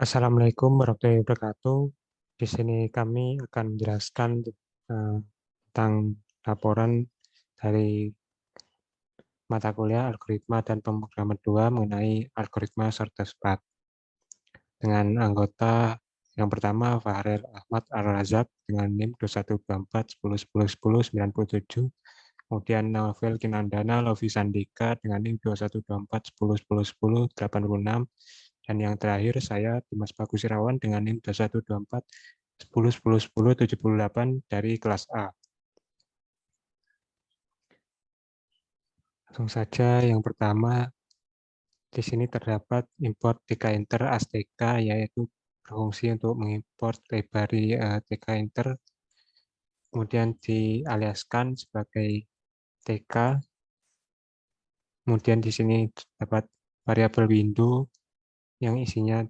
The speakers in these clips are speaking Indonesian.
Assalamualaikum warahmatullahi wabarakatuh. Di sini kami akan menjelaskan tentang laporan dari mata kuliah algoritma dan pemrograman 2 mengenai algoritma shortest path dengan anggota yang pertama Fahril Ahmad Al-Razak dengan NIM 212410101097, kemudian Naufel Kinandana Lovi Sandika dengan NIM 212410101086, dan yang terakhir saya Dimas Bagus Irawan dengan NIM 212410101078 dari kelas A. Langsung saja yang pertama, di sini terdapat import tkinter as.tk, yaitu berfungsi untuk mengimport library tkinter, kemudian dialiaskan sebagai tk. Kemudian di sini terdapat variabel window yang isinya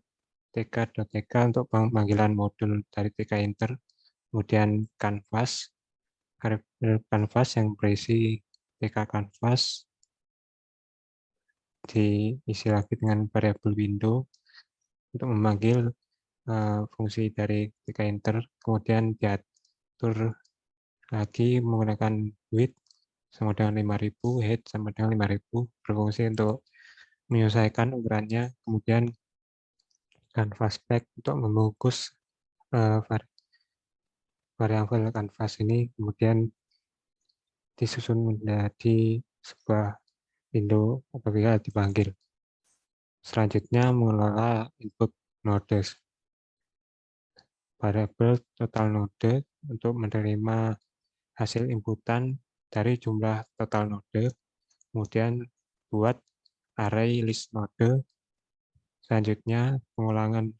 tk.tk untuk panggilan modul dari tkinter, kemudian canvas, variabel canvas yang berisi tk canvas diisi lagi dengan variabel window untuk memanggil fungsi dari tkinter, kemudian diatur lagi menggunakan width sama dengan 5000, height sama dengan 5000, berfungsi untuk menyesuaikan ukurannya, kemudian canvas back untuk membungkus variabel canvas ini, kemudian disusun menjadi sebuah window apabila dipanggil. Selanjutnya mengelola input nodes. Variabel total node untuk menerima hasil inputan dari jumlah total node, kemudian buat array list node. Selanjutnya pengulangan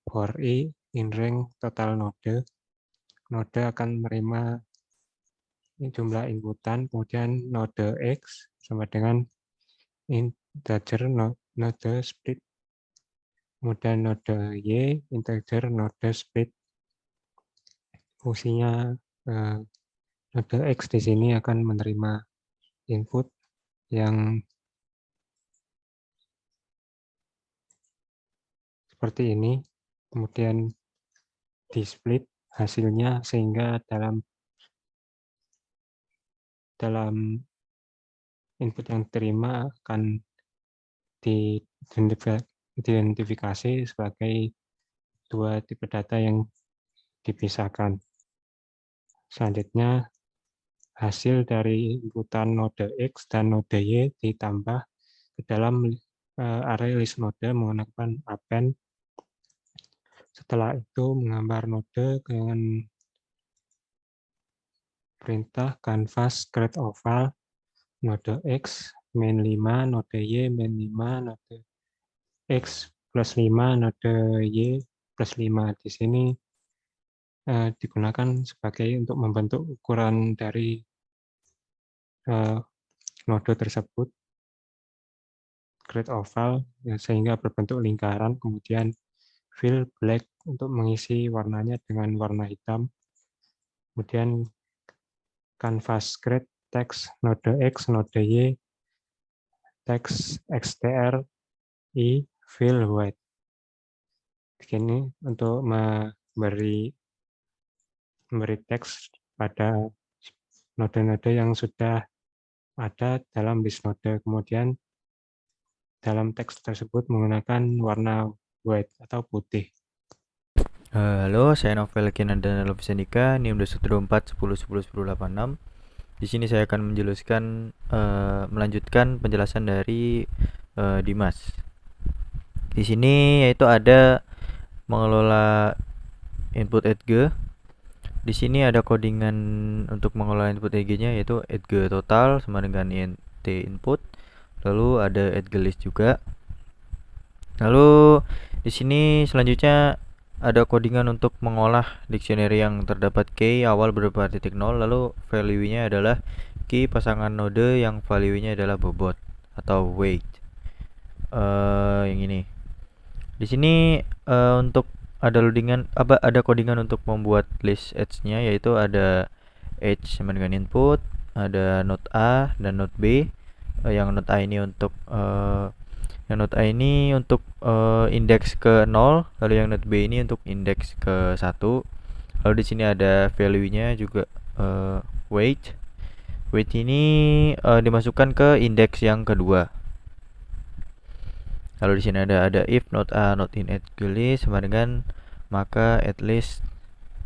for i in range total node. Node akan menerima jumlah inputan, kemudian node X sama dengan integer node split, kemudian node Y integer node split. Fungsinya node X di sini akan menerima input yang seperti ini, kemudian di split hasilnya sehingga dalam input yang diterima akan diidentifikasi sebagai dua tipe data yang dipisahkan. Selanjutnya hasil dari inputan node X dan node Y ditambah ke dalam array list node menggunakan append. Setelah itu menggambar node dengan perintah canvas create oval node X min 5, node Y min 5, node X plus 5, node Y plus 5. Di sini digunakan sebagai untuk membentuk ukuran dari node tersebut, create oval, sehingga berbentuk lingkaran, kemudian fill black untuk mengisi warnanya dengan warna hitam, kemudian canvas create text node X, node Y, text xtr i fill white. Begini untuk memberi teks pada node-node yang sudah ada dalam list node. Kemudian dalam teks tersebut menggunakan warna white atau putih. Halo, saya Novel Kinandana Lovisandika, NIM 21410101086. Di sini saya akan melanjutkan penjelasan dari Dimas. Di sini yaitu ada mengelola input edge. Di sini ada codingan untuk mengelola input edge-nya, yaitu edge total sama dengan int input. Lalu ada edge list juga. Lalu di sini selanjutnya ada codingan untuk mengolah dictionary yang terdapat key awal berupa titik nol, lalu value-nya adalah key pasangan node yang value-nya adalah bobot atau weight. Yang ini. Di sini untuk ada codingan untuk membuat list edge-nya, yaitu ada edge sama dengan input, ada node A dan node B. Yang node A ini untuk Yang node A ini untuk indeks ke 0, lalu yang node B ini untuk indeks ke 1. Lalu di sini ada value-nya juga weight. Weight ini dimasukkan ke indeks yang kedua. Lalu di sini ada if node A not in at list sama dengan maka at least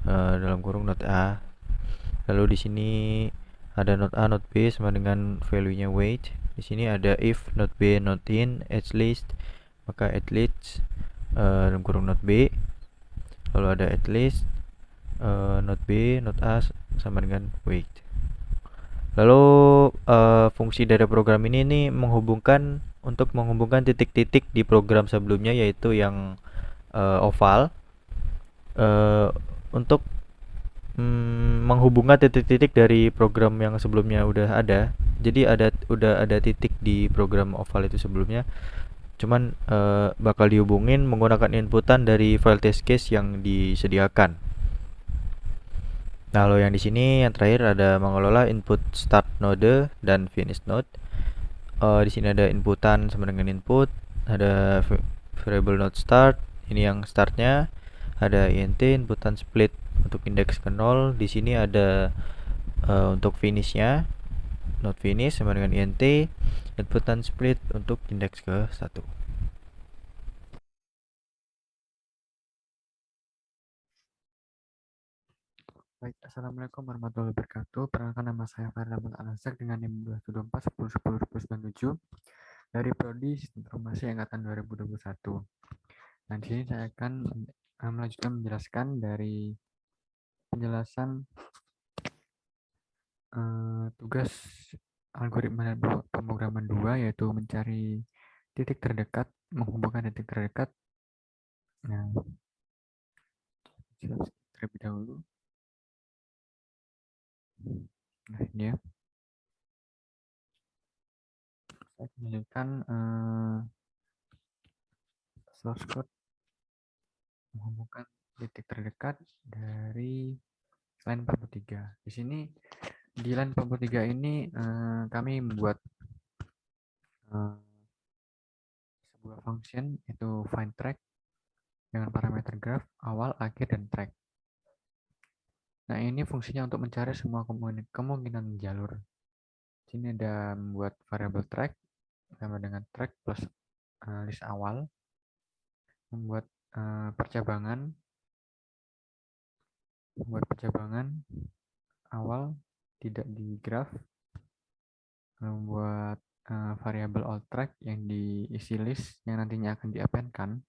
dalam kurung node A. Lalu di sini ada node A node B sama dengan value-nya weight. Di sini ada if node B not in at least maka at least dalam kurung node B. Lalu ada at least node B node A sama dengan weight. Lalu fungsi dari program ini nih untuk menghubungkan titik-titik di program sebelumnya, yaitu yang oval, untuk menghubungkan titik-titik dari program yang sebelumnya udah ada. Jadi udah ada titik di program oval itu sebelumnya, cuman bakal dihubungin menggunakan inputan dari file test case yang disediakan. Nah, lalu yang di sini yang terakhir ada mengelola input start node dan finish node. Di sini ada inputan sama dengan input, ada variable node start, ini yang startnya, ada int inputan split untuk indeks ke 0. Di sini ada untuk finishnya, node finish sama dengan int inputan split untuk indeks ke 1. Baik, Assalamualaikum warahmatullahi wabarakatuh. Perkenalkan, nama saya Fahri Al-Azhar dengan NIM 224 dari Prodi Sistem Informasi Angkatan 2021. Nah, di sini saya akan melanjutkan menjelaskan dari penjelasan tugas algoritma dan pemrograman 2, yaitu mencari titik terdekat, menghubungkan titik terdekat. Nah, terlebih dahulu. Nah, ini ya. Saya akan menunjukkan source code menghubungkan titik terdekat dari line 43. Di sini di line 43 ini kami membuat sebuah function, yaitu find track dengan parameter graph awal, akhir, dan track. Nah, ini fungsinya untuk mencari semua kemungkinan jalur. Di sini ada membuat variable track sama dengan track plus list awal, membuat percabangan awal tidak di graph, membuat variable all track yang diisi list yang nantinya akan di-append-kan.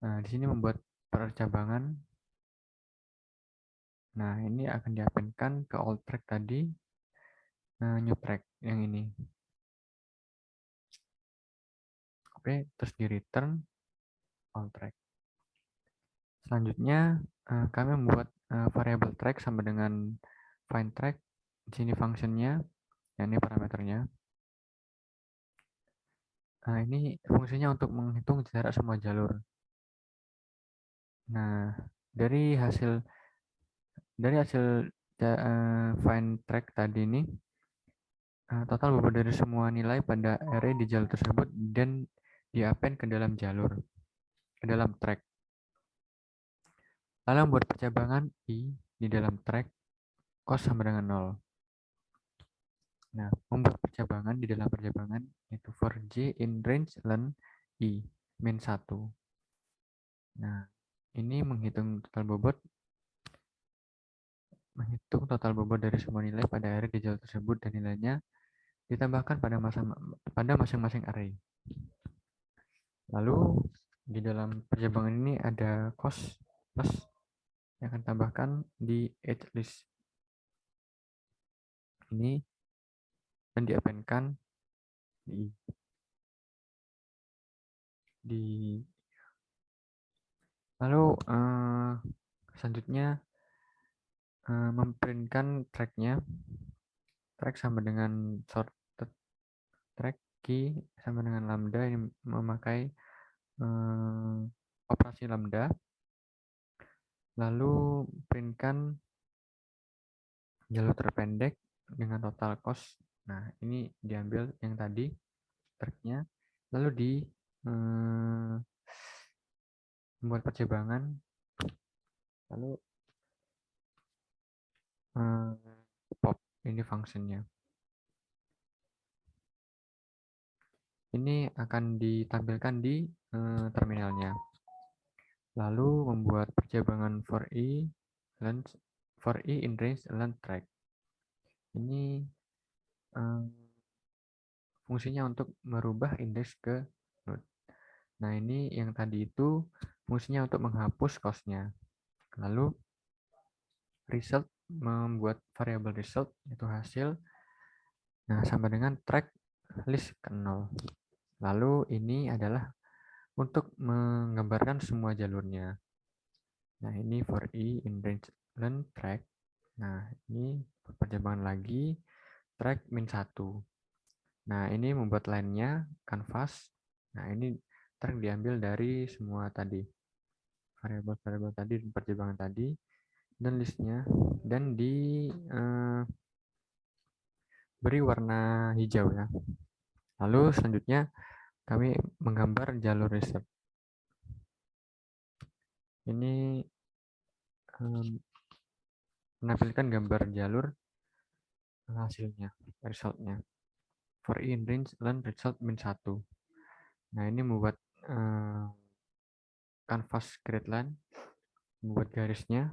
Nah, di sini membuat percabangan. Nah, ini akan di-append-kan ke all track tadi, new track yang ini. Oke, terus di return all track. Selanjutnya kami membuat variable track sama dengan find track. Di sini functionnya, ini parameternya. Nah, ini fungsinya untuk menghitung jarak semua jalur. Nah, dari hasil find track tadi ini, total bobot dari semua nilai pada array di jalur tersebut dan di-append ke dalam jalur, ke dalam track. Lalu membuat percabangan i di dalam track cost sama dengan 0. Nah, membuat percabangan di dalam percabangan itu for j in range len i min 1. Nah, ini menghitung total bobot dari semua nilai pada array di jalur tersebut dan nilainya ditambahkan pada masing-masing array. Lalu di dalam percabangan ini ada cost plus yang akan tambahkan di edge list ini dan di-append-kan di lalu selanjutnya memprintkan tracknya. Track sama dengan sorted track, key sama dengan lambda, ini memakai operasi lambda. Lalu printkan jalur terpendek dengan total cost. Nah, ini diambil yang tadi tracknya lalu di membuat percebangan, lalu pop ini fungsinya. Ini akan ditampilkan di terminalnya. Lalu membuat percebangan for i in range learn track. Ini fungsinya untuk merubah indeks ke node. Nah, ini yang tadi itu fungsinya untuk menghapus cost-nya. Lalu result membuat variabel result itu hasil. Nah, sama dengan track list ke 0. Lalu ini adalah untuk menggambarkan semua jalurnya. Nah, ini for i in range learn track. Nah, ini percebangan lagi track min 1. Nah, ini membuat line-nya canvas. Nah, ini track diambil dari semua tadi. Variabel-variabel tadi dan percebangan tadi dan listnya, dan beri warna hijau ya. Lalu selanjutnya kami menggambar jalur result. Ini menampilkan gambar jalur hasilnya, resultnya. For in range learn result min 1. Nah, ini membuat canvas grid line, membuat garisnya.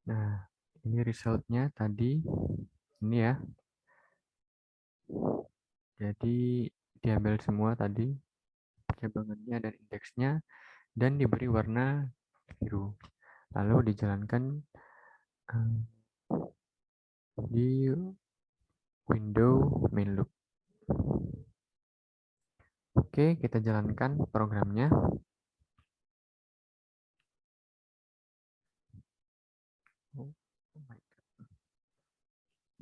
Nah, ini resultnya tadi, ini ya. Jadi diambil semua tadi percebangannya dan indeksnya dan diberi warna biru. Lalu dijalankan di window main loop. Oke, kita jalankan programnya. Oh my God.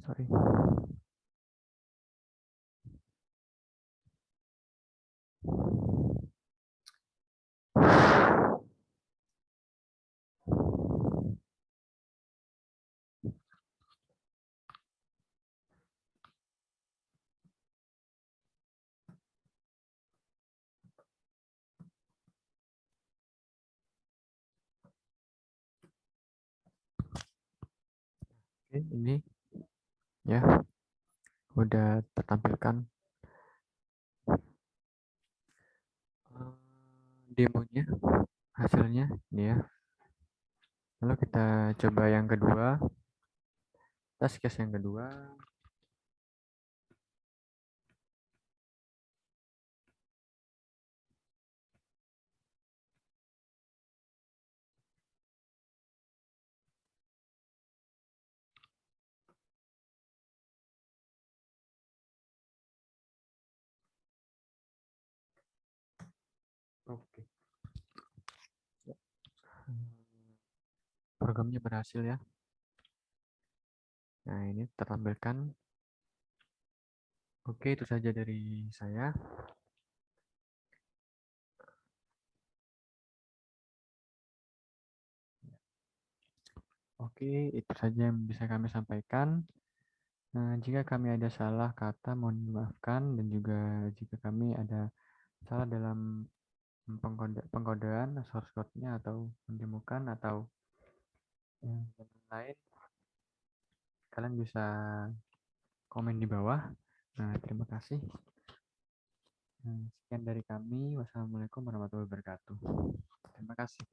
Sorry. Oke, ini ya udah tertampilkan demonya, hasilnya ini ya. Lalu kita coba yang kedua, test case yang kedua. Oke. Programnya berhasil ya. Nah, ini tertampilkan. Oke, itu saja dari saya. Oke, itu saja yang bisa kami sampaikan. Jika kami ada salah kata, mohon dimaafkan, dan juga jika kami ada salah dalam pengkodean source code-nya atau pendemukan atau yang lain, kalian bisa komen di bawah. Terima kasih. Sekian dari kami. Wassalamualaikum warahmatullahi wabarakatuh. Terima kasih.